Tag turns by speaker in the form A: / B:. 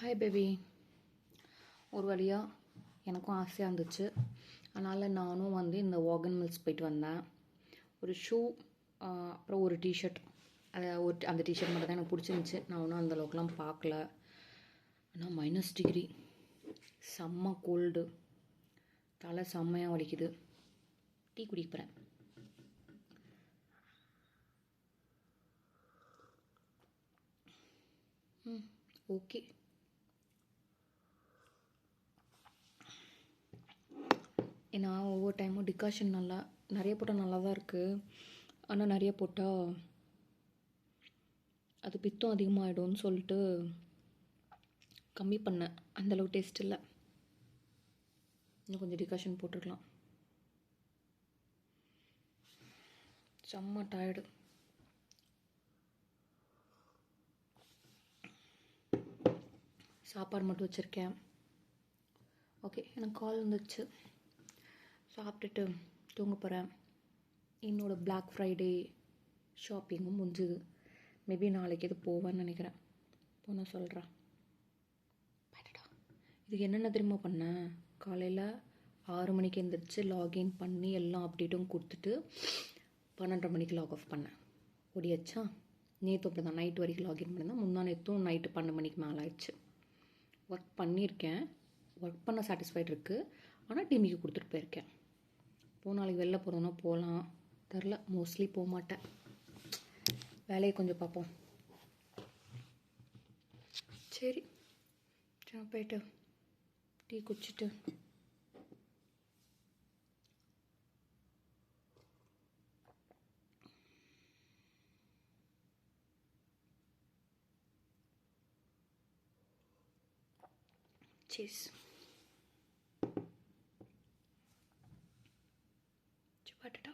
A: Hi baby. ஒரு வழியாக எனக்கும் ஆசையாக இருந்துச்சு. அதனால் நானும் இந்த வாகன் மில்ஸ் போயிட்டு வந்தேன். ஒரு ஷூ அப்புறம் ஒரு டிஷர்ட், அந்த டிஷர்ட் மட்டும் தான் எனக்கு பிடிச்சிருந்துச்சி. நான் ஒன்றும் அந்தளவுக்குலாம் பார்க்கல. ஆனால் -டிகிரி, செம்ம கோல்டு, தலை செம்மையாக வலிக்குது. டீ குடிக்க போகிறேன். ஓகே. ஏன்னா ஒவ்வொரு டைமும் டிகாஷன் நிறைய போட்டால் நல்லா தான் இருக்குது. ஆனால் நிறைய போட்டால் அது பித்தம் அதிகமாகிடும்னு சொல்லிட்டு கம்மி பண்ணேன். அந்தளவு டேஸ்ட் இல்லை. இன்னும் கொஞ்சம் டிகாஷன் போட்டுருக்கலாம். செம்ம டயர்டு. சாப்பாடு மட்டும் வச்சுருக்கேன். ஓகே, எனக்கு கால் வந்துடுச்சு. சாப்பிட்டுட்டு தூங்க போகிறேன். என்னோடய பிளாக் ஃப்ரைடே ஷாப்பிங்கும் முடிஞ்சுது. மேபி நாளைக்கு எது போவேன்னு நினைக்கிறேன். போனால் சொல்கிறேன். இதுக்கு என்னென்ன தெரியுமா பண்ணேன்? காலையில் 6 மணிக்கு எழுந்திரிச்சு லாகின் பண்ணி எல்லா அப்டேட்டும் கொடுத்துட்டு 12:30 மணிக்கு லாக் ஆஃப் பண்ணேன். ஓடியாச்சா? நேற்று அப்படி தான் நைட்டு வரைக்கும் லாகின் பண்ணியிருந்தேன். முந்தா நேற்றும் நைட்டு 12 மணிக்கு மேலே ஆயிடுச்சு. ஒர்க் பண்ணியிருக்கேன். ஒர்க் பண்ண சாட்டிஸ்ஃபைட் இருக்குது. ஆனால் டிமிக்கு கொடுத்துட்டு போயிருக்கேன். நாளைக்கு வெளில போகிறோன்னா போகலாம். தெரில, மோஸ்ட்லி போக மாட்டேன். வேலையை கொஞ்சம் பார்ப்போம். சரி, போயிட்டு டீ குடிச்சிட்டு cheers. Chupatata.